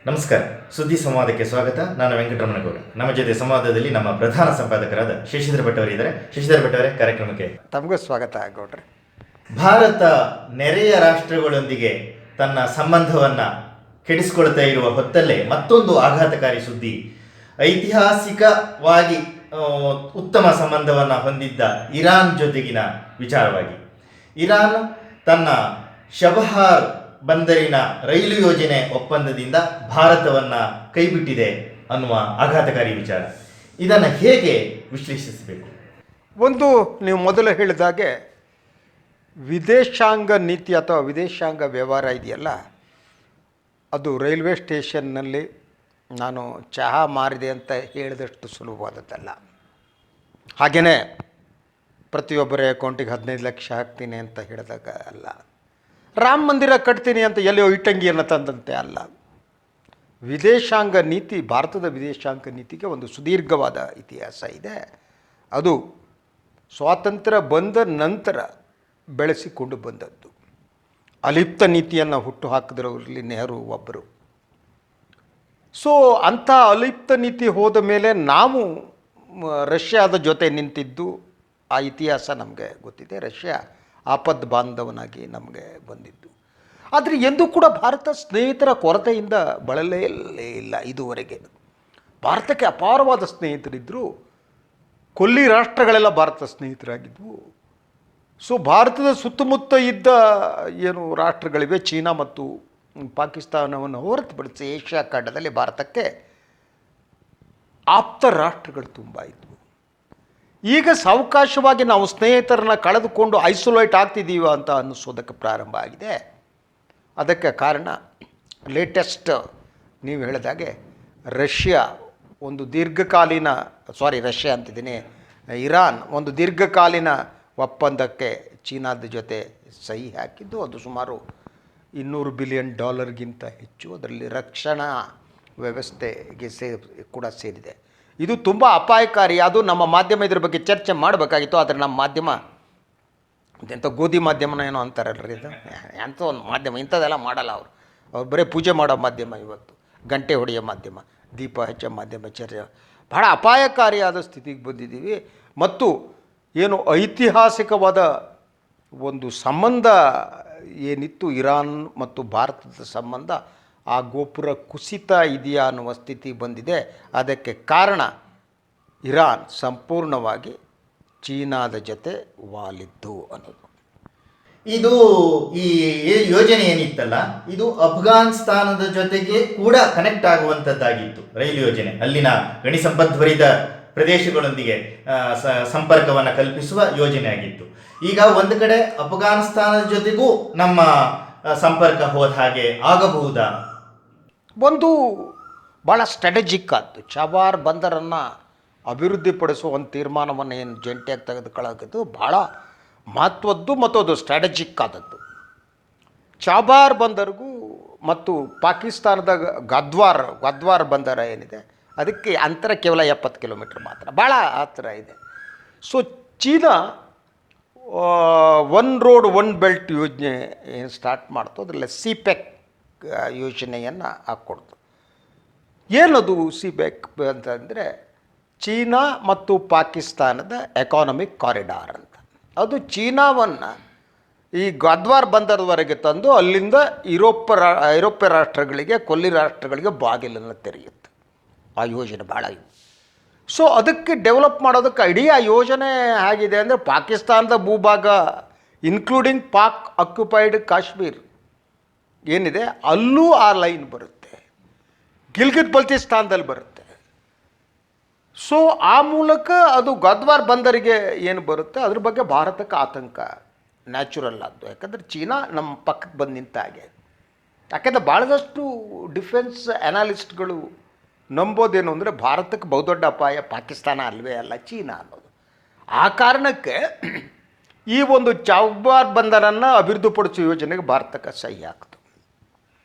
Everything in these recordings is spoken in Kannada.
ನಮಸ್ಕಾರ. ಸುದ್ದಿ ಸಂವಾದಕ್ಕೆ ಸ್ವಾಗತ. ನಾನು ವೆಂಕಟರಮಣಗೌಡ. ನಮ್ಮ ಜೊತೆ ಸಂವಾದದಲ್ಲಿ ನಮ್ಮ ಪ್ರಧಾನ ಸಂಪಾದಕರಾದ ಶಶಿಧರ್ ಭಟ್ ಅವರಿದ್ದಾರೆ. ಶಶಿಧರ್ ಭಟ್ ಅವರೇ, ಕಾರ್ಯಕ್ರಮಕ್ಕೆ ತಮಗೂ ಸ್ವಾಗತ ಗೌಡ್ರೆ. ಭಾರತ ನೆರೆಯ ರಾಷ್ಟ್ರಗಳೊಂದಿಗೆ ತನ್ನ ಸಂಬಂಧವನ್ನು ಕೆಡಿಸಿಕೊಳ್ತಾ ಇರುವ ಹೊತ್ತಲ್ಲೇ ಮತ್ತೊಂದು ಆಘಾತಕಾರಿ ಸುದ್ದಿ. ಐತಿಹಾಸಿಕವಾಗಿ ಉತ್ತಮ ಸಂಬಂಧವನ್ನು ಹೊಂದಿದ್ದ ಇರಾನ್ ಜೊತೆಗಿನ ವಿಚಾರವಾಗಿ ಇರಾನ್ ತನ್ನ ಶಬಹಾರ್ ಬಂದರಿನ ರೈಲು ಯೋಜನೆ ಒಪ್ಪಂದದಿಂದ ಭಾರತವನ್ನು ಕೈಬಿಟ್ಟಿದೆ ಅನ್ನುವ ಆಘಾತಕಾರಿ ವಿಚಾರ. ಇದನ್ನು ಹೇಗೆ ವಿಶ್ಲೇಷಿಸಬೇಕು? ಒಂದು, ನೀವು ಮೊದಲು ಹೇಳಿದಾಗೆ ವಿದೇಶಾಂಗ ನೀತಿ ಅಥವಾ ವಿದೇಶಾಂಗ ವ್ಯವಹಾರ ಇದೆಯಲ್ಲ, ಅದು ರೈಲ್ವೆ ಸ್ಟೇಷನ್ನಲ್ಲಿ ನಾನು ಚಹಾ ಮಾರಿದೆ ಅಂತ ಹೇಳಿದಷ್ಟು ಸುಲಭವಾದದ್ದಲ್ಲ. ಹಾಗೆಯೇ ಪ್ರತಿಯೊಬ್ಬರ ಅಕೌಂಟಿಗೆ 15 ಲಕ್ಷ ಹಾಕ್ತೀನಿ ಅಂತ ಹೇಳಿದಾಗ ಅಲ್ಲ, ರಾಮ ಮಂದಿರ ಕಟ್ತೀನಿ ಅಂತ ಎಲ್ಲಿಯೋ ಇಟ್ಟಂಗಿಯನ್ನು ತಂದಂತೆ ಅಲ್ಲ. ವಿದೇಶಾಂಗ ನೀತಿ, ಭಾರತದ ವಿದೇಶಾಂಗ ನೀತಿಗೆ ಒಂದು ಸುದೀರ್ಘವಾದ ಇತಿಹಾಸ ಇದೆ. ಅದು ಸ್ವಾತಂತ್ರ್ಯ ಬಂದ ನಂತರ ಬೆಳೆಸಿಕೊಂಡು ಬಂದದ್ದು. ಅಲಿಪ್ತ ನೀತಿಯನ್ನು ಹುಟ್ಟು ಹಾಕಿದ್ರವರಲ್ಲಿ ನೆಹರು ಒಬ್ಬರು. ಸೊ ಅಂಥ ಅಲಿಪ್ತ ನೀತಿ ಹೋದ ಮೇಲೆ ನಾವು ರಷ್ಯಾದ ಜೊತೆ ನಿಂತಿದ್ದು ಆ ಇತಿಹಾಸ ನಮಗೆ ಗೊತ್ತಿದೆ. ರಷ್ಯಾ ಆಪದ್ ಬಾಂಧವನಾಗಿ ನಮಗೆ ಬಂದಿದ್ದು. ಆದರೆ ಎಂದೂ ಕೂಡ ಭಾರತ ಸ್ನೇಹಿತರ ಕೊರತೆಯಿಂದ ಬಳಲೇ ಇಲ್ಲ. ಇದುವರೆಗೆ ಭಾರತಕ್ಕೆ ಅಪಾರವಾದ ಸ್ನೇಹಿತರಿದ್ದರು. ಕೊಲ್ಲಿ ರಾಷ್ಟ್ರಗಳೆಲ್ಲ ಭಾರತ ಸ್ನೇಹಿತರಾಗಿದ್ವು. ಸೊ ಭಾರತದ ಸುತ್ತಮುತ್ತ ಇದ್ದ ಏನು ರಾಷ್ಟ್ರಗಳಿವೆ, ಚೀನಾ ಮತ್ತು ಪಾಕಿಸ್ತಾನವನ್ನು ಹೊರತುಪಡಿಸಿ ಏಷ್ಯಾ ಖಂಡದಲ್ಲಿ ಭಾರತಕ್ಕೆ ಆಪ್ತ ರಾಷ್ಟ್ರಗಳು ತುಂಬ ಇದ್ವು. ಈಗ ಸಾವಕಾಶವಾಗಿ ನಾವು ಸ್ನೇಹಿತರನ್ನ ಕಳೆದುಕೊಂಡು ಐಸೋಲೇಟ್ ಆಗ್ತಿದ್ದೀವ ಅಂತ ಅನ್ನಿಸೋದಕ್ಕೆ ಪ್ರಾರಂಭ ಆಗಿದೆ. ಅದಕ್ಕೆ ಕಾರಣ ಲೇಟೆಸ್ಟ್ ನೀವು ಹೇಳಿದಾಗೆ ಇರಾನ್ ಒಂದು ದೀರ್ಘಕಾಲೀನ ಒಪ್ಪಂದಕ್ಕೆ ಚೀನಾದ ಜೊತೆ ಸಹಿ ಹಾಕಿದ್ದು. ಅದು ಸುಮಾರು $200 ಬಿಲಿಯನ್ ಹೆಚ್ಚು. ಅದರಲ್ಲಿ ರಕ್ಷಣಾ ವ್ಯವಸ್ಥೆಗೆ ಕೂಡ ಸೇರಿದೆ. ಇದು ತುಂಬ ಅಪಾಯಕಾರಿ. ಅದು ನಮ್ಮ ಮಾಧ್ಯಮ ಇದ್ರ ಬಗ್ಗೆ ಚರ್ಚೆ ಮಾಡಬೇಕಾಗಿತ್ತು. ಆದರೆ ನಮ್ಮ ಮಾಧ್ಯಮ ಎಂಥ ಗೋಧಿ ಮಾಧ್ಯಮನ ಏನೋ ಅಂತಾರಲ್ರಿ, ಇದು ಎಂಥ ಒಂದು ಮಾಧ್ಯಮ ಇಂಥದ್ದೆಲ್ಲ ಮಾಡಲ್ಲ. ಅವ್ರು ಬರೀ ಪೂಜೆ ಮಾಡೋ ಮಾಧ್ಯಮ, ಇವತ್ತು ಗಂಟೆ ಹೊಡೆಯೋ ಮಾಧ್ಯಮ, ದೀಪ ಹಚ್ಚೋ ಮಾಧ್ಯಮ. ಚರ್ಚೆ ಬಹಳ ಅಪಾಯಕಾರಿಯಾದ ಸ್ಥಿತಿಗೆ ಬಂದಿದ್ದೀವಿ. ಮತ್ತು ಏನು ಐತಿಹಾಸಿಕವಾದ ಒಂದು ಸಂಬಂಧ ಏನಿತ್ತು ಇರಾನ್ ಮತ್ತು ಭಾರತದ ಸಂಬಂಧ, ಆ ಗೋಪುರ ಕುಸಿತ ಇದೆಯಾ ಅನ್ನುವ ಸ್ಥಿತಿ ಬಂದಿದೆ. ಅದಕ್ಕೆ ಕಾರಣ ಇರಾನ್ ಸಂಪೂರ್ಣವಾಗಿ ಚೀನಾದ ಜೊತೆ ವಾಲಿದ್ದು ಅನ್ನೋದು. ಇದು ಈ ಯೋಜನೆ ಏನಿತ್ತಲ್ಲ, ಇದು ಅಫ್ಘಾನಿಸ್ತಾನದ ಜೊತೆಗೆ ಕೂಡ ಕನೆಕ್ಟ್ ಆಗುವಂಥದ್ದಾಗಿತ್ತು. ರೈಲು ಯೋಜನೆ ಅಲ್ಲಿನ ಗಣಿ ಸಂಪದ್ಭರಿತ ಪ್ರದೇಶಗಳೊಂದಿಗೆ ಸಂಪರ್ಕವನ್ನು ಕಲ್ಪಿಸುವ ಯೋಜನೆ ಆಗಿತ್ತು. ಈಗ ಒಂದು ಕಡೆ ಅಫ್ಘಾನಿಸ್ತಾನದ ಜೊತೆಗೂ ನಮ್ಮ ಸಂಪರ್ಕ ಹೋದ ಹಾಗೆ ಆಗಬಹುದಾ? ಒಂದು ಭಾಳ ಸ್ಟ್ರಾಟಜಿಕ್ ಆದ್ದು. ಚಬಾರ್ ಬಂದರನ್ನು ಅಭಿವೃದ್ಧಿಪಡಿಸುವ ಒಂದು ತೀರ್ಮಾನವನ್ನು ಏನು ಜಂಟಿಯಾಗಿ ತೆಗೆದುಕೊಳ್ಳೋದು ಭಾಳ ಮಹತ್ವದ್ದು ಮತ್ತು ಅದು ಸ್ಟ್ರಾಟಜಿಕ್ ಆದದ್ದು. ಚಾಬಾರ್ ಬಂದರಿಗೂ ಮತ್ತು ಪಾಕಿಸ್ತಾನದ ಗದ್ವಾರ್ ಬಂದರ ಏನಿದೆ, ಅದಕ್ಕೆ ಅಂತರ ಕೇವಲ 70 ಕಿಲೋಮೀಟ್ರ್ ಮಾತ್ರ, ಭಾಳ ಹತ್ತಿರ ಇದೆ. So China one road one belt ಯೋಜನೆ ಏನು ಸ್ಟಾರ್ಟ್ ಮಾಡ್ತು, ಅದರಲ್ಲಿ ಸಿಪೆಕ್ ಯೋಜನೆಯನ್ನು ಹಾಕ್ಕೊಡ್ತು. ಏನದು ಸಿಪೆಕ್ ಅಂತಂದರೆ ಚೀನಾ ಮತ್ತು ಪಾಕಿಸ್ತಾನದ ಎಕಾನಮಿಕ್ ಕಾರಿಡಾರ್ ಅಂತ. ಅದು ಚೀನಾವನ್ನು ಈ ಗದ್ವಾರ್ ಬಂದರವರೆಗೆ ತಂದು ಅಲ್ಲಿಂದ ಐರೋಪ್ಯ ರಾಷ್ಟ್ರಗಳಿಗೆ, ಕೊಲ್ಲಿ ರಾಷ್ಟ್ರಗಳಿಗೆ ಬಾಗಿಲನ್ನು ತೆರೆಯುತ್ತೆ. ಆ ಯೋಜನೆ ಭಾಳ ಇದೆ. ಸೊ ಅದಕ್ಕೆ ಡೆವಲಪ್ ಮಾಡೋದಕ್ಕೆ ಇಡೀ ಆ ಯೋಜನೆ ಆಗಿದೆ ಅಂದರೆ ಪಾಕಿಸ್ತಾನದ ಭೂಭಾಗ ಇನ್ಕ್ಲೂಡಿಂಗ್ ಪಾಕ್ ಆಕ್ಯುಪೈಡ್ ಕಾಶ್ಮೀರ್ ಏನಿದೆ ಅಲ್ಲೂ ಆ ಲೈನ್ ಬರುತ್ತೆ, ಗಿಲ್ಗಿತ್ ಬಲ್ತಿಸ್ತಾನದಲ್ಲಿ ಬರುತ್ತೆ. ಸೊ ಆ ಮೂಲಕ ಅದು ಗದ್ವಾರ್ ಬಂದರಿಗೆ ಏನು ಬರುತ್ತೆ ಅದ್ರ ಬಗ್ಗೆ ಭಾರತಕ್ಕೆ ಆತಂಕ ನ್ಯಾಚುರಲ್ ಆದ್ದು. ಯಾಕಂದರೆ ಚೀನಾ ನಮ್ಮ ಪಕ್ಕಕ್ಕೆ ಬಂದು ನಿಂತ ಹಾಗೆ. ಯಾಕೆಂದರೆ ಭಾಳದಷ್ಟು ಡಿಫೆನ್ಸ್ ಅನಾಲಿಸ್ಟ್ಗಳು ನಂಬೋದೇನು ಅಂದರೆ ಭಾರತಕ್ಕೆ ಬಹುದೊಡ್ಡ ಅಪಾಯ ಪಾಕಿಸ್ತಾನ ಅಲ್ವೇ ಅಲ್ಲ, ಚೀನಾ ಅನ್ನೋದು. ಆ ಕಾರಣಕ್ಕೆ ಈ ಒಂದು ಚಬಾರ್ ಬಂದರನ್ನು ಅಭಿವೃದ್ಧಿಪಡಿಸುವ ಯೋಜನೆಗೆ ಭಾರತಕ್ಕೆ ಸಹಿ ಹಾಕಿತು.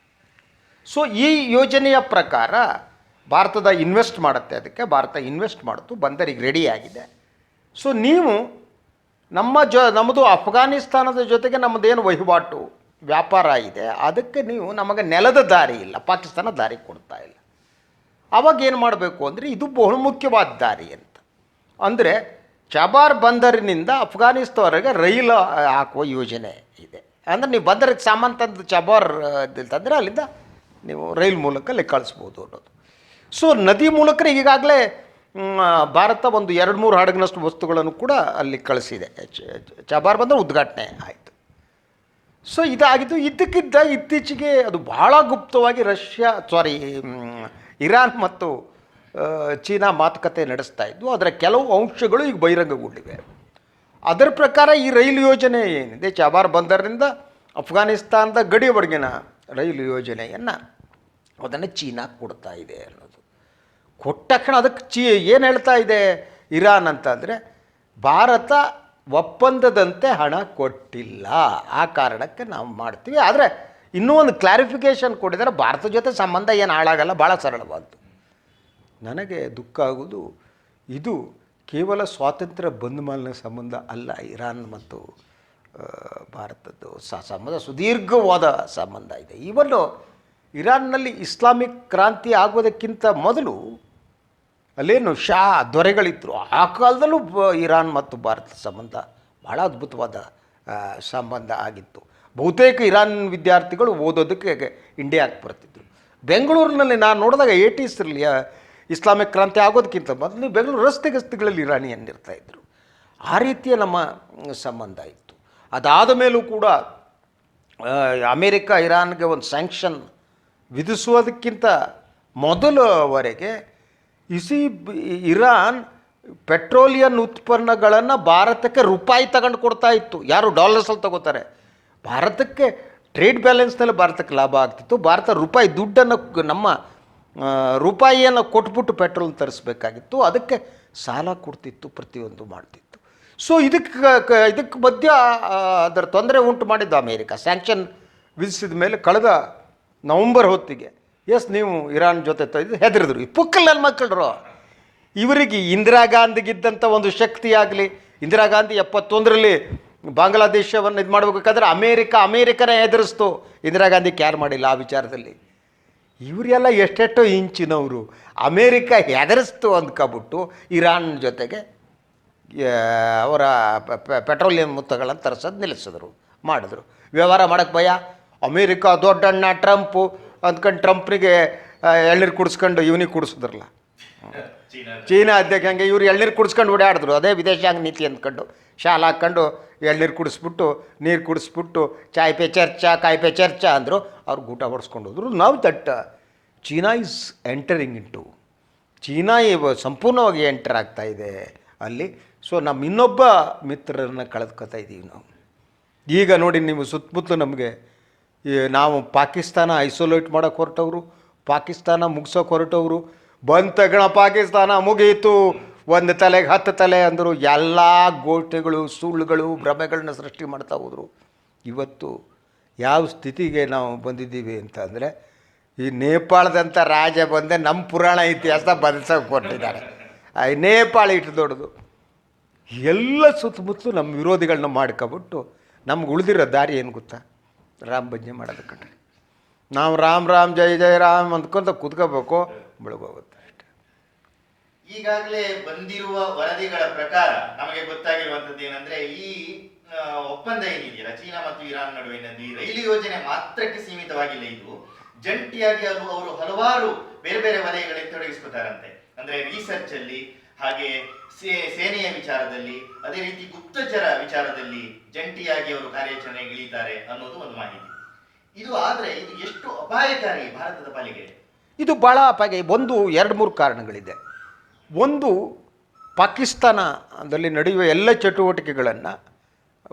ಸೊ ಈ ಯೋಜನೆಯ ಪ್ರಕಾರ ಭಾರತದ ಇನ್ವೆಸ್ಟ್ ಮಾಡುತ್ತೆ. ಅದಕ್ಕೆ ಭಾರತ ಇನ್ವೆಸ್ಟ್ ಮಾಡಿತು, ಬಂದರಿಗೆ ರೆಡಿ ಆಗಿದೆ. ಸೊ ನೀವು ನಮ್ಮದು ಅಫ್ಘಾನಿಸ್ತಾನದ ಜೊತೆಗೆ ನಮ್ಮದೇನು ವಹಿವಾಟು ವ್ಯಾಪಾರ ಇದೆ, ಅದಕ್ಕೆ ನೀವು ನಮಗೆ ನೆಲದ ದಾರಿ ಇಲ್ಲ, ಪಾಕಿಸ್ತಾನ ದಾರಿ ಕೊಡ್ತಾ ಇಲ್ಲ. ಆವಾಗ ಏನು ಮಾಡಬೇಕು ಅಂದರೆ ಇದು ಬಹುಮುಖ್ಯವಾದ ದಾರಿ ಅಂತ. ಅಂದರೆ ಚಬಾರ್ ಬಂದರಿನಿಂದ ಅಫ್ಘಾನಿಸ್ತಾನವರೆಗೆ ರೈಲು ಹಾಕುವ ಯೋಜನೆ ಇದೆ. ಅಂದರೆ ನೀವು ಬಂದರಿಗೆ ಸಾಮಾನು ತಂದು ಚಬಾರ್ ತಂದರೆ ಅಲ್ಲಿಂದ ನೀವು ರೈಲ್ ಮೂಲಕ ಕಳಿಸ್ಬೋದು ಅನ್ನೋದು. ಸೊ ನದಿ ಮೂಲಕ ಈಗಾಗಲೇ ಭಾರತ ಒಂದು 2-3 ಹಡಗಿನಷ್ಟು ವಸ್ತುಗಳನ್ನು ಕೂಡ ಅಲ್ಲಿ ಕಳಿಸಿದೆ. ಚಬಾರ್ ಬಂದರೆ ಉದ್ಘಾಟನೆ ಆಯಿತು. ಸೊ ಇದಾಗಿದ್ದು. ಇತ್ತೀಚೆಗೆ ಅದು ಬಹಳ ಗುಪ್ತವಾಗಿ ಇರಾನ್ ಮತ್ತು ಚೀನಾ ಮಾತುಕತೆ ನಡೆಸ್ತಾ ಇದ್ದು. ಅದರ ಕೆಲವು ಅಂಶಗಳು ಈಗ ಬಹಿರಂಗಗೊಂಡಿವೆ. ಅದರ ಪ್ರಕಾರ ಈ ರೈಲು ಯೋಜನೆ ಏನಿದೆ, ಚಬಾರ್ ಬಂದರಿನಿಂದ ಅಫ್ಘಾನಿಸ್ತಾನದ ಗಡಿಯವರೆಗಿನ ರೈಲು ಯೋಜನೆಯನ್ನು ಅದನ್ನು ಚೀನಾ ಕೊಡ್ತಾ ಇದೆ ಅನ್ನೋದು. ಕೊಟ್ಟ ತಕ್ಷಣ ಅದಕ್ಕೆ ಏನು ಹೇಳ್ತಾ ಇದೆ ಇರಾನ್ ಅಂತಂದರೆ, ಭಾರತ ಒಪ್ಪಂದದಂತೆ ಹಣ ಕೊಟ್ಟಿಲ್ಲ, ಆ ಕಾರಣಕ್ಕೆ ನಾವು ಮಾಡ್ತೀವಿ. ಆದರೆ ಇನ್ನೂ ಒಂದು ಕ್ಲಾರಿಫಿಕೇಷನ್ ಕೊಟ್ಟಿದ್ದಾರೆ, ಭಾರತದ ಜೊತೆ ಸಂಬಂಧ ಏನು ಹಾಳಾಗಲ್ಲ, ಭಾಳ ಸರಳವಾದ್ದು. ನನಗೆ ದುಃಖ ಆಗೋದು, ಇದು ಕೇವಲ ಸ್ವಾತಂತ್ರ್ಯ ಬಂಧುಮಾಲಿನ ಸಂಬಂಧ ಅಲ್ಲ. ಇರಾನ್ ಮತ್ತು ಭಾರತದ್ದು ಸಂಬಂಧ ಸುದೀರ್ಘವಾದ ಸಂಬಂಧ ಇದೆ. ಈವನ್ನು ಇರಾನ್ನಲ್ಲಿ ಇಸ್ಲಾಮಿಕ್ ಕ್ರಾಂತಿ ಆಗೋದಕ್ಕಿಂತ ಮೊದಲು ಅಲ್ಲೇನು ಶಾ ದೊರೆಗಳಿದ್ದರು, ಆ ಕಾಲದಲ್ಲೂ ಇರಾನ್ ಮತ್ತು ಭಾರತ ಸಂಬಂಧ ಭಾಳ ಅದ್ಭುತವಾದ ಸಂಬಂಧ ಆಗಿತ್ತು. ಬಹುತೇಕ ಇರಾನ್ ವಿದ್ಯಾರ್ಥಿಗಳು ಓದೋದಕ್ಕೆ ಇಂಡಿಯಾಕ್ಕೆ ಬರ್ತಿದ್ರು. ಬೆಂಗಳೂರಿನಲ್ಲಿ ನಾನು ನೋಡಿದಾಗ 80sರಲ್ಲಿ ಇಸ್ಲಾಮಿಕ್ ಕ್ರಾಂತಿ ಆಗೋದಕ್ಕಿಂತ ಮೊದಲು ಬೆಂಗಳೂರು ರಸ್ತೆಗಳಲ್ಲಿ ಇರಾನಿಯನ್ನಿರ್ತಾಯಿದ್ರು. ಆ ರೀತಿಯ ನಮ್ಮ ಸಂಬಂಧ ಇತ್ತು. ಅದಾದ ಮೇಲೂ ಕೂಡ ಅಮೇರಿಕ ಇರಾನ್ಗೆ ಒಂದು ಸ್ಯಾಂಕ್ಷನ್ ವಿಧಿಸುವುದಕ್ಕಿಂತ ಮೊದಲವರೆಗೆ ಇರಾನ್ ಪೆಟ್ರೋಲಿಯಂ ಉತ್ಪನ್ನಗಳನ್ನು ಭಾರತಕ್ಕೆ ರೂಪಾಯಿ ತಗೊಂಡು ಕೊಡ್ತಾ ಇತ್ತು. ಯಾರು ಡಾಲರ್ಸಲ್ಲಿ ತಗೋತಾರೆ. ಭಾರತಕ್ಕೆ ಟ್ರೇಡ್ ಬ್ಯಾಲೆನ್ಸ್ನಲ್ಲಿ ಭಾರತಕ್ಕೆ ಲಾಭ ಆಗ್ತಿತ್ತು. ಭಾರತ ರೂಪಾಯಿ ದುಡ್ಡನ್ನು ನಮ್ಮ ರೂಪಾಯಿಯನ್ನು ಕೊಟ್ಬಿಟ್ಟು ಪೆಟ್ರೋಲ್ ತರಿಸ್ಬೇಕಾಗಿತ್ತು. ಅದಕ್ಕೆ ಸಾಲ ಕೊಡ್ತಿತ್ತು, ಪ್ರತಿಯೊಂದು ಮಾಡ್ತಿತ್ತು. ಸೊ ಇದಕ್ಕೆ ಮಧ್ಯ ಅದರ ತೊಂದರೆ ಉಂಟು ಮಾಡಿದ್ದು ಅಮೇರಿಕ. ಸ್ಯಾಂಕ್ಷನ್ ವಿಧಿಸಿದ ಮೇಲೆ ಕಳೆದ ನವಂಬರ್ ಹೊತ್ತಿಗೆ ನೀವು ಇರಾನ್ ಜೊತೆ ಹೆದರಿದ್ರು. ಪುಕ್ಕಲ್ ನನ್ನ ಮಕ್ಕಳ್ರು. ಇವರಿಗೆ ಇಂದಿರಾ ಗಾಂಧಿಗಿದ್ದಂಥ ಒಂದು ಶಕ್ತಿ ಆಗಲಿ, ಇಂದಿರಾ ಗಾಂಧಿ 71ರಲ್ಲಿ ಬಾಂಗ್ಲಾದೇಶವನ್ನು ಇದು ಮಾಡಬೇಕಾದ್ರೆ ಅಮೇರಿಕನೇ ಹೆದರಿಸ್ತು. ಇಂದಿರಾ ಗಾಂಧಿ ಕ್ಯಾರ್ ಮಾಡಿಲ್ಲ ಆ ವಿಚಾರದಲ್ಲಿ. ಇವರೆಲ್ಲ ಎಷ್ಟೆಷ್ಟೋ ಇಂಚಿನವರು. ಅಮೇರಿಕ ಹೆದರಿಸ್ತು ಅಂದ್ಕೊಬಿಟ್ಟು ಇರಾನ್ ಜೊತೆಗೆ ಅವರ ಪೆಟ್ರೋಲಿಯಂ ಮುತ್ತಗಳನ್ನು ತರಿಸೋದು ಮಾಡಿದ್ರು. ವ್ಯವಹಾರ ಮಾಡೋಕ್ಕೆ ಭಯ. ಅಮೇರಿಕ ದೊಡ್ಡಣ್ಣ ಟ್ರಂಪು ಅಂದ್ಕೊಂಡು ಟ್ರಂಪ್ನಿಗೆ ಎಳ್ನೀರು ಕುಡಿಸ್ಕೊಂಡು ಇವನಿಗೆ ಕುಡಿಸಿದ್ರಲ್ಲ, ಚೀನಾ ಅಧ್ಯಕ್ಷ. ಹಂಗೆ ಇವ್ರು ಎಳ್ನೀರು ಕುಡಿಸ್ಕೊಂಡು ಓಡಾಡಿದ್ರು. ಅದೇ ವಿದೇಶಾಂಗ ನೀತಿ ಅಂದ್ಕೊಂಡು ಶಾಲೆ ಹಾಕ್ಕೊಂಡು ಎಳ್ನೀರು ಕುಡಿಸ್ಬಿಟ್ಟು, ನೀರು ಕುಡಿಸ್ಬಿಟ್ಟು, ಚಾಯ್ ಪೇ ಚರ್ಚಾ, ಕಾಯಿ ಪೇ ಚರ್ಚಾ ಅಂದರು. ಅವ್ರಿಗೆ ಊಟ ಬಡಿಸ್ಕೊಂಡು ಹೋದ್ರು. ನಾವು China is entering into, China ಸಂಪೂರ್ಣವಾಗಿ ಎಂಟರ್ ಆಗ್ತಾ ಇದೆ ಅಲ್ಲಿ. ಸೊ ನಮ್ಮ ಇನ್ನೊಬ್ಬ ಮಿತ್ರರನ್ನು ಕಳೆದುಕೊತಾ ಇದ್ದೀವಿ ನಾವು. ಈಗ ನೋಡಿ, ನೀವು ಸುತ್ತಮುತ್ತಲು ನಮಗೆ ನಾವು ಪಾಕಿಸ್ತಾನ ಐಸೋಲೇಟ್ ಮಾಡೋಕ್ಕೆ ಹೊರಟವರು, ಪಾಕಿಸ್ತಾನ ಮುಗಿಸೋಕೆ ಹೊರಟವರು, ಬಂದ ತಕ್ಷಣ ಪಾಕಿಸ್ತಾನ ಮುಗಿಯಿತು, ಒಂದು ತಲೆಗೆ 10 ತಲೆ ಅಂದರು. ಎಲ್ಲ ಗೋಷ್ಠಿಗಳು, ಸುಳ್ಳುಗಳು, ಭ್ರಮೆಗಳನ್ನ ಸೃಷ್ಟಿ ಮಾಡ್ತಾ ಹೋದರು. ಇವತ್ತು ಯಾವ ಸ್ಥಿತಿಗೆ ನಾವು ಬಂದಿದ್ದೀವಿ ಅಂತ ಅಂದರೆ, ಈ ನೇಪಾಳದಂಥ ರಾಜ ಬಂದೆ ನಮ್ಮ ಪುರಾಣ ಇತಿಹಾಸ ಬದಲಿಸೋಕೆ ಕೊಟ್ಟಿದ್ದಾರೆ. ನೇಪಾಳ ಇಟ್ಟು ದೊಡ್ಡದು. ಎಲ್ಲ ಸುತ್ತಮುತ್ತಲು ನಮ್ಮ ವಿರೋಧಿಗಳನ್ನ ಮಾಡ್ಕೊಬಿಟ್ಟು ನಮ್ಗೆ ಉಳಿದಿರೋ ದಾರಿ ಏನು ಗೊತ್ತಾ? ರಾಮ ಭಜನೆ ಮಾಡೋದು ಕಣ್ರಿ. ನಾವು ರಾಮ್ ಜೈ ಜೈ ರಾಮ್ ಅಂದ್ಕೊಂತ ಕೂತ್ಕೋಬೇಕು, ಬೆಳಗೋಗುತ್ತೆ ಅಷ್ಟೆ. ಈಗಾಗಲೇ ಬಂದಿರುವ ವರದಿಗಳ ಪ್ರಕಾರ ನಮಗೆ ಗೊತ್ತಾಗಿರುವಂಥದ್ದು ಏನಂದ್ರೆ, ಈ ಒಪ್ಪಂದ ಏನಿದೆಯಲ್ಲ ಚೀನಾ ಮತ್ತು ಇರಾನ್ ನಡುವಿನದ್ದು, ಈ ರೈಲು ಯೋಜನೆ ಮಾತ್ರಕ್ಕೆ ಸೀಮಿತವಾಗಿಲ್ಲ. ಇದು ಜಂಟಿಯಾಗಿ ಅವರು ಹಲವಾರು ಬೇರೆ ಬೇರೆ ವಲಯಗಳಲ್ಲಿ ತೊಡಗಿಸ್ಕೊತಾರಂತೆ. ಅಂದ್ರೆ ರಿಸರ್ಚ್ ಅಲ್ಲಿ, ಹಾಗೆ ಸೇನೆಯ ವಿಚಾರದಲ್ಲಿ, ಅದೇ ರೀತಿ ಗುಪ್ತಚರ ವಿಚಾರದಲ್ಲಿ ಜಂಟಿಯಾಗಿ ಅವರು ಕಾರ್ಯಾಚರಣೆಗೆ ಇಳಿತಾರೆ ಅನ್ನೋದು ಒಂದು ಮಾಹಿತಿ. ಇದು ಆದರೆ ಇದು ಎಷ್ಟು ಅಪಾಯಕಾರಿ ಭಾರತದ ಪಾಲಿಗೆ? ಇದು ಭಾಳ ಅಪಾಯ. 2-3 ಕಾರಣಗಳಿದೆ. ಒಂದು, ಪಾಕಿಸ್ತಾನದಲ್ಲಿ ನಡೆಯುವ ಎಲ್ಲ ಚಟುವಟಿಕೆಗಳನ್ನು,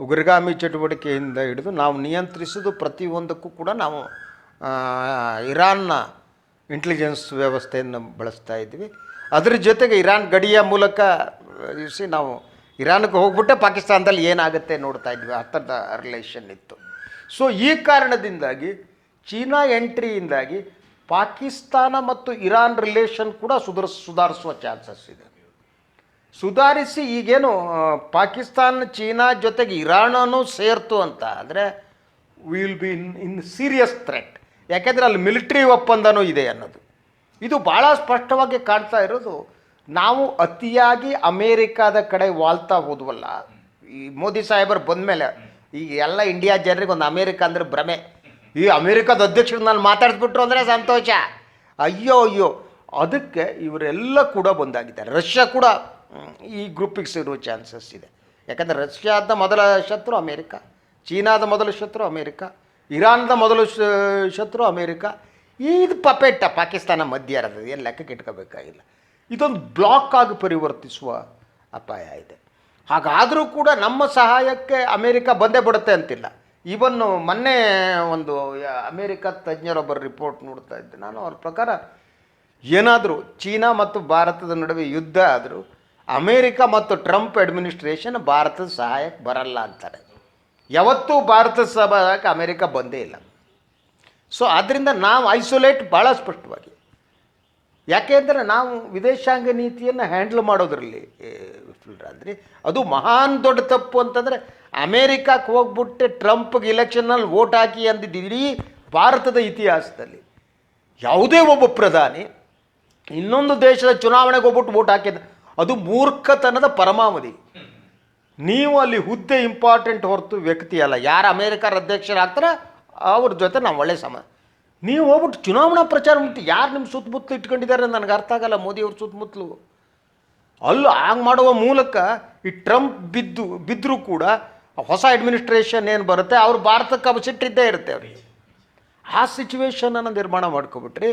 ಉಗ್ರಗಾಮಿ ಚಟುವಟಿಕೆಯಿಂದ ಹಿಡಿದು ನಾವು ನಿಯಂತ್ರಿಸೋದು ಪ್ರತಿಯೊಂದಕ್ಕೂ ಕೂಡ ನಾವು ಇರಾನ್ನ ಇಂಟೆಲಿಜೆನ್ಸ್ ವ್ಯವಸ್ಥೆಯನ್ನು ಬಳಸ್ತಾ ಇದ್ವಿ. ಅದರ ಜೊತೆಗೆ ಇರಾನ್ ಗಡಿಯ ಮೂಲಕ ನಾವು ಇರಾನ್ಗೆ ಹೋಗ್ಬಿಟ್ಟೆ ಪಾಕಿಸ್ತಾನದಲ್ಲಿ ಏನಾಗುತ್ತೆ ನೋಡ್ತಾ ಇದ್ವಿ. ಆ ಥರದ ರಿಲೇಷನ್ ಇತ್ತು. ಸೊ ಈ ಕಾರಣದಿಂದಾಗಿ ಚೀನಾ ಎಂಟ್ರಿಯಿಂದಾಗಿ ಪಾಕಿಸ್ತಾನ ಮತ್ತು ಇರಾನ್ ರಿಲೇಷನ್ ಕೂಡ ಸುಧಾರಿಸುವ ಚಾನ್ಸಸ್ ಇದೆ. ಸುಧಾರಿಸಿ ಈಗೇನು ಪಾಕಿಸ್ತಾನ ಚೀನಾ ಜೊತೆಗೆ ಇರಾನೂ ಸೇರ್ತು ಅಂತ ಅಂದರೆ will be in serious threat. ಯಾಕೆಂದರೆ ಅಲ್ಲಿ ಮಿಲಿಟ್ರಿ ಒಪ್ಪಂದನೂ ಇದೆ ಅನ್ನೋದು ಇದು ಭಾಳ ಸ್ಪಷ್ಟವಾಗಿ ಕಾಣ್ತಾ ಇರೋದು. ನಾವು ಅತಿಯಾಗಿ ಅಮೇರಿಕಾದ ಕಡೆ ವಾಲ್ತಾ ಹೋದ್ವಲ್ಲ, ಈ ಮೋದಿ ಸಾಹೇಬರು ಬಂದಮೇಲೆ ಈಗ ಎಲ್ಲ ಇಂಡಿಯಾ ಜನರಿಗೆ ಒಂದು ಅಮೇರಿಕ ಅಂದರೆ ಭ್ರಮೆ. ಈ ಅಮೇರಿಕಾದ ಅಧ್ಯಕ್ಷರು ನಾನು ಮಾತಾಡಿಸ್ಬಿಟ್ರು ಅಂದರೆ ಸಂತೋಷ. ಅಯ್ಯೋ ಅಯ್ಯೋ, ಅದಕ್ಕೆ ಇವರೆಲ್ಲ ಕೂಡ ಬಂದಾಗಿದ್ದಾರೆ. ರಷ್ಯಾ ಕೂಡ ಈ ಗ್ರೂಪಿಗೆ ಸೇರುವ ಚಾನ್ಸಸ್ ಇದೆ. ಯಾಕಂದರೆ ರಷ್ಯಾದ ಮೊದಲ ಶತ್ರು ಅಮೇರಿಕ, ಚೀನಾದ ಮೊದಲ ಶತ್ರು ಅಮೇರಿಕ, ಇರಾನ್ದ ಮೊದಲ ಶತ್ರು ಅಮೇರಿಕ. ಇದು ಪಪೆಟ್ಟ ಪಾಕಿಸ್ತಾನ ಮಧ್ಯ ಇರೋದು, ಏನು ಲೆಕ್ಕಕ್ಕೆ ಇಟ್ಕೋಬೇಕಾಗಿಲ್ಲ. ಇದೊಂದು ಬ್ಲಾಕ್ ಆಗಿ ಪರಿವರ್ತಿಸುವ ಅಪಾಯ ಇದೆ. ಹಾಗಾದರೂ ಕೂಡ ನಮ್ಮ ಸಹಾಯಕ್ಕೆ ಅಮೇರಿಕ ಬಂದೇ ಬಿಡುತ್ತೆ ಅಂತಿಲ್ಲ. ಈವನ್ನು ಮೊನ್ನೆ ಒಂದು ಅಮೇರಿಕ ತಜ್ಞರೊಬ್ಬರು ರಿಪೋರ್ಟ್ ನೋಡ್ತಾ ಇದ್ದೆ ನಾನು. ಅವ್ರ ಪ್ರಕಾರ ಏನಾದರೂ ಚೀನಾ ಮತ್ತು ಭಾರತದ ನಡುವೆ ಯುದ್ಧ ಆದರೂ ಅಮೇರಿಕ ಮತ್ತು ಟ್ರಂಪ್ ಅಡ್ಮಿನಿಸ್ಟ್ರೇಷನ್ ಭಾರತದ ಸಹಾಯಕ್ಕೆ ಬರಲ್ಲ ಅಂತಾರೆ. ಯಾವತ್ತೂ ಭಾರತದ ಸಹಾಯಕ್ಕೆ ಅಮೇರಿಕ ಬಂದೇ ಇಲ್ಲ. ಸೊ ಆದ್ದರಿಂದ ನಾವು ಐಸೋಲೇಟ್ ಭಾಳ ಸ್ಪಷ್ಟವಾಗಿ. ಯಾಕೆಂದರೆ ನಾವು ವಿದೇಶಾಂಗ ನೀತಿಯನ್ನು ಹ್ಯಾಂಡಲ್ ಮಾಡೋದ್ರಲ್ಲಿ ಅಂದರೆ ಅದು ಮಹಾನ್ ದೊಡ್ಡ ತಪ್ಪು ಅಂತಂದರೆ ಅಮೇರಿಕಕ್ಕೆ ಹೋಗ್ಬಿಟ್ಟೆ ಟ್ರಂಪ್ಗೆ ಇಲೆಕ್ಷನ್ನಲ್ಲಿ ವೋಟ್ ಹಾಕಿ ಅಂದಿದ್ದು ಇಡೀ ಭಾರತದ ಇತಿಹಾಸದಲ್ಲಿ ಯಾವುದೇ ಒಬ್ಬ ಪ್ರಧಾನಿ ಇನ್ನೊಂದು ದೇಶದ ಚುನಾವಣೆಗೆ ಹೋಗ್ಬಿಟ್ಟು ವೋಟ್ ಹಾಕಿದ ಅದು ಮೂರ್ಖತನದ ಪರಮಾವಧಿ. ನೀವು ಅಲ್ಲಿ ಹುದ್ದೆ ಇಂಪಾರ್ಟೆಂಟ್ ಹೊರತು ವ್ಯಕ್ತಿ ಅಲ್ಲ. ಯಾರು ಅಮೇರಿಕಾರ ಅಧ್ಯಕ್ಷರಾಗ್ತಾರೆ ಅವ್ರ ಜೊತೆ ನಾವು ಒಳ್ಳೆ ನೀವು ಹೋಗ್ಬಿಟ್ಟು ಚುನಾವಣಾ ಪ್ರಚಾರ ಮುಟ್ಟಿ ಯಾರು ನಿಮ್ಮ ಸುತ್ತಮುತ್ತಲು ಇಟ್ಕೊಂಡಿದ್ದಾರೆ ನನಗೆ ಅರ್ಥ ಆಗಲ್ಲ. ಮೋದಿಯವ್ರ ಸುತ್ತಮುತ್ತಲು ಅಲ್ಲೂ ಹಾಗೆ ಮಾಡುವ ಮೂಲಕ ಈ ಟ್ರಂಪ್ ಬಿದ್ದರೂ ಕೂಡ ಹೊಸ ಅಡ್ಮಿನಿಸ್ಟ್ರೇಷನ್ ಏನು ಬರುತ್ತೆ ಅವ್ರು ಭಾರತಕ್ಕೆ ಅವಸಿಟ್ಟಿದ್ದೇ ಇರುತ್ತೆ ಅವರಿಗೆ. ಆ ಸಿಚುವೇಶನನ್ನು ನಿರ್ಮಾಣ ಮಾಡ್ಕೊಬಿಟ್ರಿ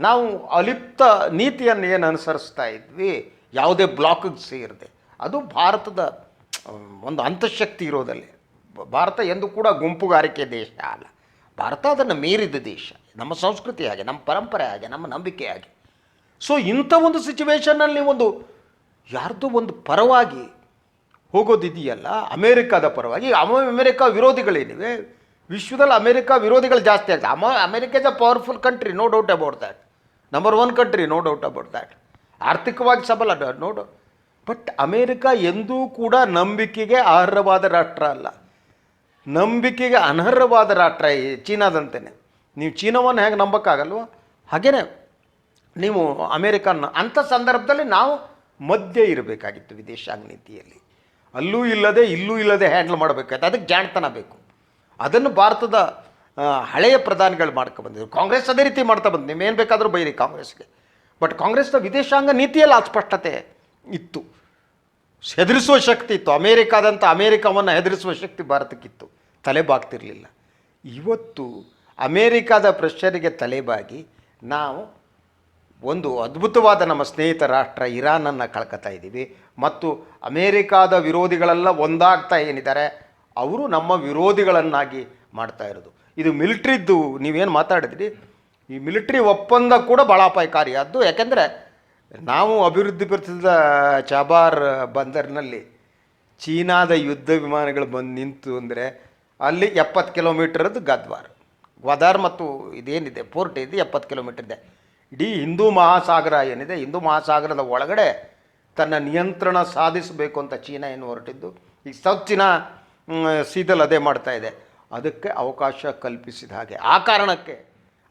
ನಾವು ಅಲಿಪ್ತ ನೀತಿಯನ್ನು ಏನು ಅನುಸರಿಸ್ತಾ ಇದ್ವಿ ಯಾವುದೇ ಬ್ಲಾಕಿಗೆ ಸೇರಿದೆ. ಅದು ಭಾರತದ ಒಂದು ಅಂತಃಶಕ್ತಿ ಇರೋದಲ್ಲಿ. ಭಾರತ ಎಂದೂ ಕೂಡ ಗುಂಪುಗಾರಿಕೆ ದೇಶ ಅಲ್ಲ. ಭಾರತ ಅದನ್ನು ಮೀರಿದ ದೇಶ. ನಮ್ಮ ಸಂಸ್ಕೃತಿ ಹಾಗೆ, ನಮ್ಮ ಪರಂಪರೆ ಹಾಗೆ, ನಮ್ಮ ನಂಬಿಕೆ ಹಾಗೆ. ಸೊ ಇಂಥ ಒಂದು ಸಿಚುವೇಶನ್ನಲ್ಲಿ ಒಂದು ಯಾರ್ದೋ ಒಂದು ಪರವಾಗಿ ಹೋಗೋದಿದೆಯಲ್ಲ, ಅಮೇರಿಕಾದ ಪರವಾಗಿ. ಅಮೇರಿಕಾ ವಿರೋಧಿಗಳೇನಿವೆ ವಿಶ್ವದಲ್ಲಿ, ಅಮೇರಿಕಾ ವಿರೋಧಿಗಳು ಜಾಸ್ತಿ ಆಗ್ತದೆ. America is a powerful country, no doubt about that. Number 1 country, no doubt about that. ಆರ್ಥಿಕವಾಗಿ ಸಬಲ, ನೋಡು. ಬಟ್ ಅಮೇರಿಕಾ ಎಂದೂ ಕೂಡ ನಂಬಿಕೆಗೆ ಅರ್ಹವಾದ ರಾಷ್ಟ್ರ ಅಲ್ಲ. ನಂಬಿಕೆಗೆ ಅನರ್ಹವಾದ ರಾಷ್ಟ್ರ ಚೀನಾದಂತೆಯೇ. ನೀವು ಚೀನಾವನ್ನು ಹೇಗೆ ನಂಬೋಕ್ಕಾಗಲ್ವ ಹಾಗೇ ನೀವು ಅಮೇರಿಕನ್ನ. ಅಂಥ ಸಂದರ್ಭದಲ್ಲಿ ನಾವು ಮಧ್ಯೆ ಇರಬೇಕಾಗಿತ್ತು ವಿದೇಶಾಂಗ ನೀತಿಯಲ್ಲಿ. ಅಲ್ಲೂ ಇಲ್ಲದೆ ಇಲ್ಲೂ ಇಲ್ಲದೆ ಹ್ಯಾಂಡಲ್ ಮಾಡಬೇಕಾಯ್ತು. ಅದಕ್ಕೆ ಜಾಣತನ ಬೇಕು. ಅದನ್ನು ಭಾರತದ ಹಳೆಯ ಪ್ರಧಾನಿಗಳು ಮಾಡ್ಕೊಬಂದಿದ್ರು. ಕಾಂಗ್ರೆಸ್ ಅದೇ ರೀತಿ ಮಾಡ್ತಾ ಬಂದು. ನೀವೇನು ಬೇಕಾದರೂ ಬೈರಿ ಕಾಂಗ್ರೆಸ್ಗೆ. ಬಟ್ ಕಾಂಗ್ರೆಸ್ನ ವಿದೇಶಾಂಗ ನೀತಿಯಲ್ಲಿ ಅಸ್ಪಷ್ಟತೆ ಇತ್ತು. ಹೆದರಿಸುವ ಶಕ್ತಿ ಇತ್ತು. ಅಮೇರಿಕಾವನ್ನು ಹೆದರಿಸುವ ಶಕ್ತಿ ಭಾರತಕ್ಕಿತ್ತು. ತಲೆಬಾಗ್ತಿರಲಿಲ್ಲ. ಇವತ್ತು ಅಮೇರಿಕಾದ ಪ್ರೆಷರಿಗೆ ತಲೆಬಾಗಿ ನಾವು ಒಂದು ಅದ್ಭುತವಾದ ನಮ್ಮ ಸ್ನೇಹಿತ ರಾಷ್ಟ್ರ ಇರಾನನ್ನು ಕಳ್ಕೊತಾ ಇದ್ದೀವಿ. ಮತ್ತು ಅಮೇರಿಕಾದ ವಿರೋಧಿಗಳೆಲ್ಲ ಒಂದಾಗ್ತಾ ಏನಿದ್ದಾರೆ ಅವರು ನಮ್ಮ ವಿರೋಧಿಗಳನ್ನಾಗಿ ಮಾಡ್ತಾ ಇರೋದು. ಇದು ಮಿಲಿಟ್ರಿದ್ದು ನೀವೇನು ಮಾತಾಡಿದ್ರಿ, ಈ ಮಿಲಿಟ್ರಿ ಒಪ್ಪಂದ ಕೂಡ ಭಾಳ ಅಪಾಯಕಾರಿಯಾದ್ದು. ಯಾಕೆಂದರೆ ನಾವು ಅಭಿವೃದ್ಧಿಪಡಿಸಿದ ಚಾಬಾರ್ ಬಂದರಿನಲ್ಲಿ ಚೀನಾದ ಯುದ್ಧ ವಿಮಾನಗಳು ಬಂದು ನಿಂತು ಅಂದರೆ ಅಲ್ಲಿ 70 ಕಿಲೋಮೀಟರ್ದು ಗ್ವಾದಾರ್ ಮತ್ತು ಇದೇನಿದೆ ಪೋರ್ಟ್ ಇದೆ 70 ಕಿಲೋಮೀಟರ್ ಇದೆ. ಇಡೀ ಹಿಂದೂ ಮಹಾಸಾಗರ ಏನಿದೆ, ಹಿಂದೂ ಮಹಾಸಾಗರದ ಒಳಗಡೆ ತನ್ನ ನಿಯಂತ್ರಣ ಸಾಧಿಸಬೇಕು ಅಂತ ಚೀನಾ ಏನು ಹೊರಟಿದ್ದು. ಈಗ ಸೌತ್ ಚೀನಾ ಸೀದಲ್ಲಿ ಅದೇ ಮಾಡ್ತಾ ಇದೆ. ಅದಕ್ಕೆ ಅವಕಾಶ ಕಲ್ಪಿಸಿದ ಹಾಗೆ. ಆ ಕಾರಣಕ್ಕೆ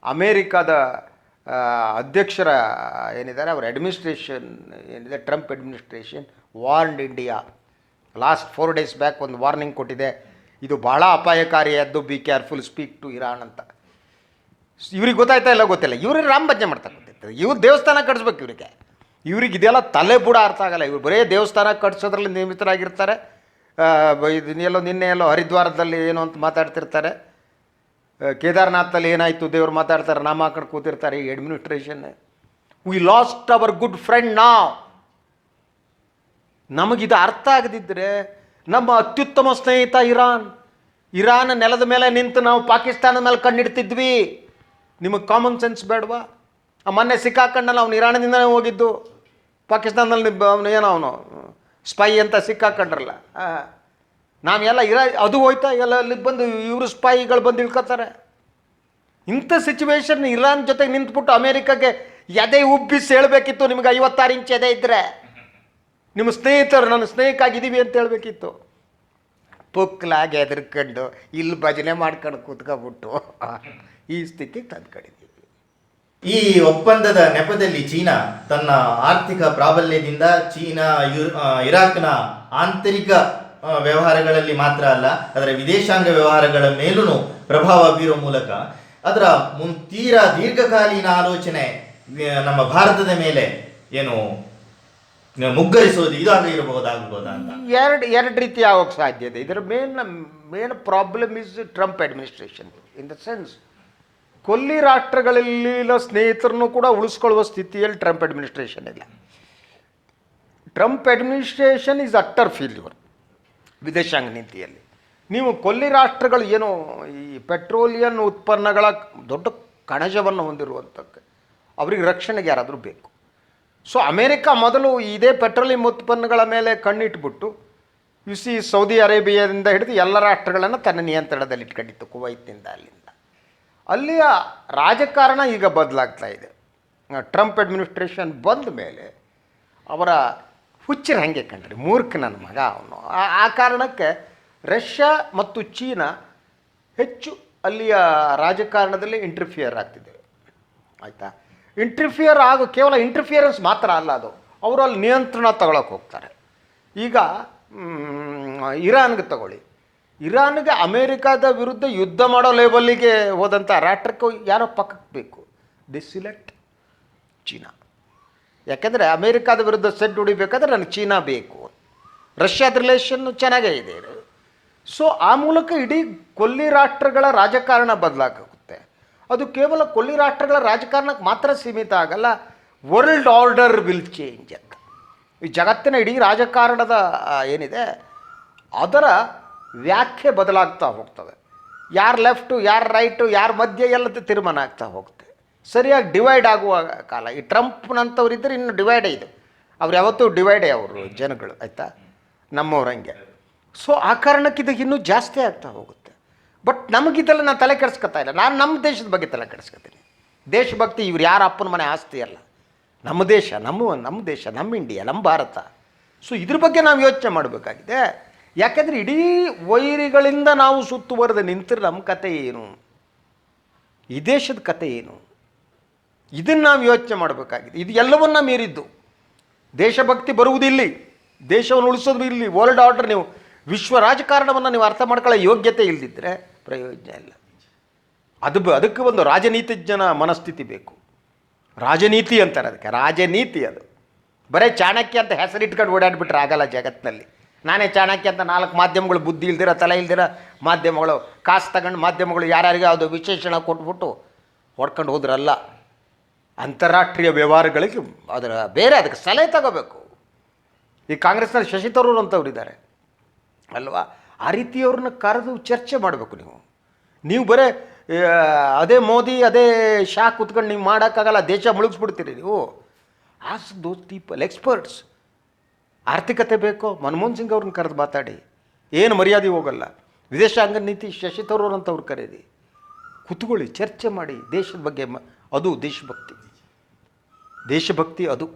ಅಮೇರಿಕಾದ ಅಧ್ಯಕ್ಷರ ಏನಿದ್ದಾರೆ ಅವರ ಅಡ್ಮಿನಿಸ್ಟ್ರೇಷನ್ ಏನಿದೆ, Trump administration warned India. Last 4 days back ಒಂದು ವಾರ್ನಿಂಗ್ ಕೊಟ್ಟಿದೆ. ಇದು ಭಾಳ ಅಪಾಯಕಾರಿಯಾದ್ದು, be careful, speak to Iran ಅಂತ. ಇವ್ರಿಗೆ ಗೊತ್ತಾಯ್ತಾ ಇಲ್ಲ ಗೊತ್ತಿಲ್ಲ. ಇವ್ರಿಗೆ ರಾಮ ಭಜನೆ ಮಾಡ್ತಾ ಗೊತ್ತಿರ್ತಾರೆ. ಇವ್ರು ದೇವಸ್ಥಾನ ಕಟ್ಸ್ಬೇಕು ಇವ್ರಿಗೆ ಇದೆಲ್ಲ ತಲೆ ಬುಡ ಅರ್ಥ ಆಗಲ್ಲ. ಇವ್ರು ಬರೀ ದೇವಸ್ಥಾನ ಕಟ್ಸೋದ್ರಲ್ಲಿ ನಿಯಮಿತರಾಗಿರ್ತಾರೆ. ನಿನ್ನೆ ಎಲ್ಲೋ ಹರಿದ್ವಾರದಲ್ಲಿ ಏನು ಅಂತ ಮಾತಾಡ್ತಿರ್ತಾರೆ. ಕೇದಾರ್ನಾಥಲ್ಲಿ ಏನಾಯಿತು ದೇವ್ರು ಮಾತಾಡ್ತಾರೆ, ನಾಮ ಹಾಕೊಂಡು ಕೂತಿರ್ತಾರೆ ಈ administration. We lost our good friend ನಾವ್. ನಮಗಿದು ಅರ್ಥ ಆಗದಿದ್ದರೆ ನಮ್ಮ ಅತ್ಯುತ್ತಮ ಸ್ನೇಹಿತ ಇರಾನ್ ನೆಲದ ಮೇಲೆ ನಿಂತು ನಾವು ಪಾಕಿಸ್ತಾನದ ಮೇಲೆ ಕಣ್ಣಿಡ್ತಿದ್ವಿ. ನಿಮಗೆ ಕಾಮನ್ ಸೆನ್ಸ್ ಬೇಡವಾ? ಮೊನ್ನೆ ಸಿಕ್ಕಾಕೊಂಡಲ್ಲ ಅವನು ಇರಾನದಿಂದನೇ ಹೋಗಿದ್ದು. ಪಾಕಿಸ್ತಾನದಲ್ಲಿ ಅವನು ಸ್ಪೈ ಅಂತ ಸಿಕ್ಕಾಕೊಂಡ್ರಲ್ಲ. ನಾವೆಲ್ಲ ಅದು ಹೋಯ್ತಾ ಎಲ್ಲ ಅಲ್ಲಿಗೆ ಬಂದು ಇವರು ಸ್ಪೈಗಳು ಬಂದು ಇಳ್ಕೊತಾರೆ. ಇಂಥ ಸಿಚುವೇಶನ್ ಇರಾನ್ ಜೊತೆಗೆ ನಿಂತ್ಬಿಟ್ಟು ಅಮೇರಿಕಾಗೆ ಎದೆ ಉಬ್ಬಿಸಿ ಹೇಳಬೇಕಿತ್ತು, ನಿಮಗೆ 56 ಇಂಚ್ ಎದೆ ಇದ್ದರೆ ನಿಮ್ಮ ಸ್ನೇಹಿತರು ನನ್ನ ಸ್ನೇಹಕ್ಕಾಗಿದ್ದೀವಿ ಅಂತ ಹೇಳಬೇಕಿತ್ತು. ಪುಕ್ಲಾಗಿ ಹೆದರ್ಕೊಂಡು ಇಲ್ಲಿ ಭಜನೆ ಮಾಡ್ಕೊಂಡು ಕೂತ್ಕೊಬಿಟ್ಟು ಈ ಸ್ಥಿತಿಗೆ ತಂದ್ಕೊಂಡಿದ್ದೀವಿ. ಈ ಒಪ್ಪಂದದ ನೆಪದಲ್ಲಿ ಚೀನಾ ತನ್ನ ಆರ್ಥಿಕ ಪ್ರಾಬಲ್ಯದಿಂದ ಇರಾಕ್ನ ಆಂತರಿಕ ವ್ಯವಹಾರಗಳಲ್ಲಿ ಮಾತ್ರ ಅಲ್ಲ, ಅದರ ವಿದೇಶಾಂಗ ವ್ಯವಹಾರಗಳ ಮೇಲೂ ಪ್ರಭಾವ ಬೀರುವ ಮೂಲಕ ಅದರ ತೀರಾ ದೀರ್ಘಕಾಲೀನ ಆಲೋಚನೆ ನಮ್ಮ ಭಾರತದ ಮೇಲೆ ಏನು ಮುಗ್ಗರಿಸೋದು ಇದಾಗಿರಬಹುದಾಗಬಹುದಾ ಅಂತ ಎರಡು ರೀತಿ ಆಗೋಕ್ಕೆ ಸಾಧ್ಯ ಇದೆ. ಇದರ main problem is Trump administration. In the sense ಕೊಲ್ಲಿ ರಾಷ್ಟ್ರಗಳಲ್ಲಿನ ಸ್ನೇಹಿತರನ್ನು ಕೂಡ ಉಳಿಸ್ಕೊಳ್ಳುವ ಸ್ಥಿತಿಯಲ್ಲಿ ಟ್ರಂಪ್ ಅಡ್ಮಿನಿಸ್ಟ್ರೇಷನ್ ಇಲ್ಲ. Trump administration is utter failure ವಿದೇಶಾಂಗ ನೀತಿಯಲ್ಲಿ. ನೀವು ಕೊಲ್ಲಿ ರಾಷ್ಟ್ರಗಳು ಏನು ಈ ಪೆಟ್ರೋಲಿಯಂ ಉತ್ಪನ್ನಗಳ ದೊಡ್ಡ ಕಣಜವನ್ನು ಹೊಂದಿರುವಂಥಕ್ಕೆ ಅವರಿಗೆ ರಕ್ಷಣೆಗೆ ಯಾರಾದರೂ ಬೇಕು. ಸೊ ಅಮೇರಿಕ ಮೊದಲು ಇದೇ ಪೆಟ್ರೋಲಿಯಂ ಉತ್ಪನ್ನಗಳ ಮೇಲೆ ಕಣ್ಣಿಟ್ಬಿಟ್ಟು ಸೌದಿ ಅರೇಬಿಯಾದಿಂದ ಹಿಡಿದು ಎಲ್ಲ ರಾಷ್ಟ್ರಗಳನ್ನು ತನ್ನ ನಿಯಂತ್ರಣದಲ್ಲಿ ಇಟ್ಕೊಂಡಿತ್ತು, ಕುವೈತ್ನಿಂದ ಅಲ್ಲಿಂದ. ಅಲ್ಲಿಯ ರಾಜಕಾರಣ ಈಗ ಬದಲಾಗ್ತಾ ಇದೆ. ಟ್ರಂಪ್ ಅಡ್ಮಿನಿಸ್ಟ್ರೇಷನ್ ಬಂದ ಮೇಲೆ ಅವರ ಹುಚ್ಚರ ಹಾಗೆ ಕಂಡ್ರಿ, ಮೂರ್ಖ ನನ್ನ ಮಗ ಅವನು. ಆ ಕಾರಣಕ್ಕೆ ರಷ್ಯಾ ಮತ್ತು ಚೀನಾ ಹೆಚ್ಚು ಅಲ್ಲಿಯ ರಾಜಕಾರಣದಲ್ಲಿ ಇಂಟರ್ಫಿಯರ್ ಆಗ್ತಿದೆ. ಆಯಿತಾ, ಕೇವಲ ಇಂಟರ್ಫಿಯರೆನ್ಸ್ ಮಾತ್ರ ಅಲ್ಲ, ಅದು ಅವರು ಅಲ್ಲಿ ನಿಯಂತ್ರಣ ತಗೊಳಕ್ಕೆ ಹೋಗ್ತಾರೆ. ಈಗ ಇರಾನ್ಗೆ ತಗೊಳ್ಳಿ, ಇರಾನ್ಗೆ ಅಮೇರಿಕಾದ ವಿರುದ್ಧ ಯುದ್ಧ ಮಾಡೋ ಲೆವೆಲ್ಲಿಗೆ ಹೋದಂಥ ರಾಷ್ಟ್ರಕ್ಕೆ ಯಾರೋ ಪಕ್ಕಕ್ಕೆ ಬೇಕು, ದಿ ಸಿಲೆಕ್ಟ್ ಚೀನಾ. ಯಾಕೆಂದರೆ ಅಮೇರಿಕಾದ ವಿರುದ್ಧ ಸೆಡ್ ಹೊಡಿಬೇಕಾದ್ರೆ ನನಗೆ ಚೀನಾ ಬೇಕು. ರಷ್ಯಾದ ರಿಲೇಷನ್ನು ಚೆನ್ನಾಗೇ ಇದೆ. ಸೊ ಆ ಮೂಲಕ ಇಡೀ ಕೊಲ್ಲಿ ರಾಷ್ಟ್ರಗಳ ರಾಜಕಾರಣ ಬದಲಾಗುತ್ತೆ. ಅದು ಕೇವಲ ಕೊಲ್ಲಿ ರಾಷ್ಟ್ರಗಳ ರಾಜಕಾರಣಕ್ಕೆ ಮಾತ್ರ ಸೀಮಿತ ಆಗಲ್ಲ, ವರ್ಲ್ಡ್ ಆರ್ಡರ್ ವಿಲ್ ಚೇಂಜ್ ಅಂತ. ಈ ಜಗತ್ತಿನ ಇಡೀ ರಾಜಕಾರಣದ ಏನಿದೆ ಅದರ ವ್ಯಾಖ್ಯೆ ಬದಲಾಗ್ತಾ ಹೋಗ್ತವೆ. ಯಾರು ಲೆಫ್ಟು, ಯಾರು ರೈಟು, ಯಾರ ಮಧ್ಯೆ ಎಲ್ಲ ತೀರ್ಮಾನ ಆಗ್ತಾ ಹೋಗುತ್ತೆ. ಸರಿಯಾಗಿ ಡಿವೈಡ್ ಆಗುವ ಕಾಲ. ಈ ಟ್ರಂಪ್ನಂಥವ್ರು ಇದ್ದರೆ ಇನ್ನು ಡಿವೈಡೇ ಇದೆ. ಅವ್ರು ಯಾವತ್ತೂ ಡಿವೈಡೇ ಅವರು ಜನಗಳು, ಆಯಿತಾ, ನಮ್ಮವ್ರಂಗೆ. ಸೊ ಆ ಕಾರಣಕ್ಕೆ ಇದು ಇನ್ನೂ ಜಾಸ್ತಿ ಆಗ್ತಾ ಹೋಗುತ್ತೆ. ಬಟ್ ನಮಗಿದೆಲ್ಲ ನಾನು ತಲೆ ಕೆಡಿಸ್ಕೊತಾ ಇಲ್ಲ. ನಾನು ನಮ್ಮ ದೇಶದ ಬಗ್ಗೆ ತಲೆ ಕೆಡಿಸ್ಕೊತೀನಿ. ದೇಶಭಕ್ತಿ ಇವ್ರು ಯಾರ ಅಪ್ಪನ ಮನೆ ಆಸ್ತಿ ಅಲ್ಲ, ನಮ್ಮ ದೇಶ, ನಮ್ಮ ದೇಶ, ನಮ್ಮ ಇಂಡಿಯಾ, ನಮ್ಮ ಭಾರತ. ಸೊ ಇದ್ರ ಬಗ್ಗೆ ನಾವು ಯೋಚನೆ ಮಾಡಬೇಕಾಗಿದೆ. ಯಾಕೆಂದರೆ ಇಡೀ ವೈರಿಗಳಿಂದ ನಾವು ಸುತ್ತುವರೆದು ನಿಂತರೆ ನಮ್ಮ ಕತೆ ಏನು, ಈ ದೇಶದ ಕತೆ ಏನು, ಇದನ್ನು ನಾವು ಯೋಚನೆ ಮಾಡಬೇಕಾಗಿದೆ. ಇದು ಎಲ್ಲವನ್ನ ಮೀರಿದ್ದು. ದೇಶಭಕ್ತಿ ಬರುವುದಿಲ್ಲಿ, ದೇಶವನ್ನು ಉಳಿಸೋದು ಇಲ್ಲಿ. ವರ್ಲ್ಡ್ ಆರ್ಡರ್, ನೀವು ವಿಶ್ವ ರಾಜಕಾರಣವನ್ನು ನೀವು ಅರ್ಥ ಮಾಡ್ಕೊಳ್ಳೋ ಯೋಗ್ಯತೆ ಇಲ್ಲದಿದ್ದರೆ ಪ್ರಯೋಜನ ಇಲ್ಲ. ಅದಕ್ಕೆ ಒಂದು ರಾಜನೀತಿಜ್ಞನ ಮನಸ್ಥಿತಿ ಬೇಕು. ರಾಜನೀತಿ ಅಂತಾರೆ ಅದಕ್ಕೆ, ರಾಜನೀತಿ. ಅದು ಬರೀ ಚಾಣಕ್ಯ ಅಂತ ಹೆಸರಿಟ್ಕೊಂಡು ಓಡಾಡಿಬಿಟ್ರೆ ಆಗಲ್ಲ ಜಗತ್ತಿನಲ್ಲಿ. ನಾನೇ ಚಾಣಕ್ಯ ಅಂತ 4 ಮಾಧ್ಯಮಗಳು, ಬುದ್ಧಿ ಇಲ್ದಿರ, ತಲೆ ಇಲ್ದಿರ ಮಾಧ್ಯಮಗಳು, ಕಾಸು ತಗೊಂಡು ಮಾಧ್ಯಮಗಳು ಯಾರ್ಯಾರಿಗೆ ಯಾವುದೋ ವಿಶೇಷಣ ಕೊಟ್ಬಿಟ್ಟು ಹೊಡ್ಕೊಂಡು ಹೋದ್ರಲ್ಲ. ಅಂತಾರಾಷ್ಟ್ರೀಯ ವ್ಯವಹಾರಗಳಿಗೆ ಅದರ ಬೇರೆ ಅದಕ್ಕೆ ಸಲಹೆ ತಗೋಬೇಕು. ಈ ಕಾಂಗ್ರೆಸ್ನಲ್ಲಿ ಶಶಿ ತರೂರ್ ಅಂತವ್ರು ಇದ್ದಾರೆ ಅಲ್ವಾ, ಆ ರೀತಿಯವ್ರನ್ನ ಕರೆದು ಚರ್ಚೆ ಮಾಡಬೇಕು. ನೀವು ಬರೇ ಅದೇ ಮೋದಿ, ಅದೇ ಶಾ ಕೂತ್ಕೊಂಡು ನೀವು ಮಾಡೋಕ್ಕಾಗಲ್ಲ, ದೇಶ ಮುಳುಗಿಸ್ಬಿಡ್ತೀರಿ ನೀವು. Ask those people, experts. ಆರ್ಥಿಕತೆ ಬೇಕೋ, ಮನಮೋಹನ್ ಸಿಂಗ್ ಅವ್ರನ್ನ ಕರೆದು ಮಾತಾಡಿ, ಏನು ಮರ್ಯಾದೆ ಹೋಗಲ್ಲ. ವಿದೇಶಾಂಗ ನೀತಿ ಶಶಿ ತರೂರ್ ಅಂತವ್ರು ಕರೀರಿ, ಕೂತ್ಕೊಳ್ಳಿ, ಚರ್ಚೆ ಮಾಡಿ ದೇಶದ ಬಗ್ಗೆ. ಅದು ದೇಶಭಕ್ತಿ. ದೇಶಭಕ್ತಿ ಅದು.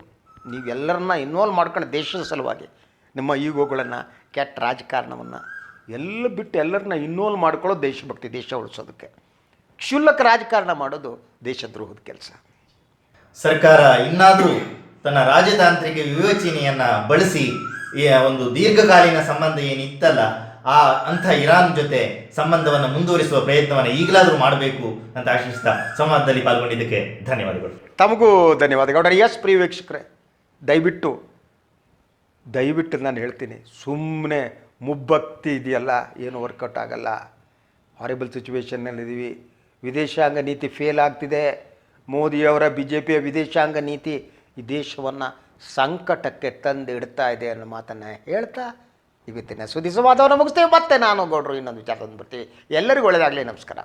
ನೀವೆಲ್ಲರನ್ನ ಇನ್ವಾಲ್ವ್ ಮಾಡ್ಕೊಂಡು ದೇಶದ ಸಲುವಾಗಿ ನಿಮ್ಮ ಈಗೋಗಳನ್ನು, ಕೆಟ್ಟ ರಾಜಕಾರಣವನ್ನು ಎಲ್ಲ ಬಿಟ್ಟು ಎಲ್ಲರನ್ನ ಇನ್ವಾಲ್ವ್ ಮಾಡ್ಕೊಳ್ಳೋದು ದೇಶಭಕ್ತಿ, ದೇಶ ಉಳಿಸೋದಕ್ಕೆ. ಕ್ಷುಲ್ಲಕ ರಾಜಕಾರಣ ಮಾಡೋದು ದೇಶದ್ರೋಹದ ಕೆಲಸ. ಸರ್ಕಾರ ಇನ್ನಾದರೂ ತನ್ನ ರಾಜತಾಂತ್ರಿಕ ವಿವೇಚನೆಯನ್ನು ಬಳಸಿ ಈ ಒಂದು ದೀರ್ಘಕಾಲೀನ ಸಂಬಂಧ ಏನಿತ್ತಲ್ಲ, ಅಂಥ ಇರಾನ್ ಜೊತೆ ಸಂಬಂಧವನ್ನು ಮುಂದುವರಿಸುವ ಪ್ರಯತ್ನವನ್ನು ಈಗಲಾದರೂ ಮಾಡಬೇಕು ಅಂತ ಆಶಿಸ್ತಾ ಸಂವಾದದಲ್ಲಿ ಪಾಲ್ಗೊಂಡಿದ್ದಕ್ಕೆ ಧನ್ಯವಾದಗಳು. ತಮಗೂ ಧನ್ಯವಾದಗಳು. ಎಸ್ ಪ್ರಿಯ ವೀಕ್ಷಕರೇ, ದಯವಿಟ್ಟು ನಾನು ಹೇಳ್ತೀನಿ, ಸುಮ್ಮನೆ ಮುಬ್ಬಕ್ತಿ ಇದೆಯಲ್ಲ, ಏನು ವರ್ಕೌಟ್ ಆಗಲ್ಲ. ಹಾರಿಬಲ್ ಸಿಚುವೇಷನ್ನಲ್ಲಿದ್ದೀವಿ. ವಿದೇಶಾಂಗ ನೀತಿ ಫೇಲ್ ಆಗ್ತಿದೆ. ಮೋದಿಯವರ BJPಯ ವಿದೇಶಾಂಗ ನೀತಿ ಈ ದೇಶವನ್ನು ಸಂಕಟಕ್ಕೆ ತಂದು ಇಡ್ತಾ ಇದೆ ಅನ್ನೋ ಮಾತನ್ನು ಹೇಳ್ತಾ ಇವತ್ತಿನ ಸುದ್ದಿ ಸಂವಾದವನ್ನು ಮುಗಿಸ್ತೇವೆ. ಮತ್ತೆ ನಾನು ಗೌಡ್ರು ಇನ್ನೊಂದು ವಿಚಾರವನ್ನು ಬರ್ತೀವಿ. ಎಲ್ಲರಿಗೂ ಒಳ್ಳೆಯದಾಗಲಿ. ನಮಸ್ಕಾರ.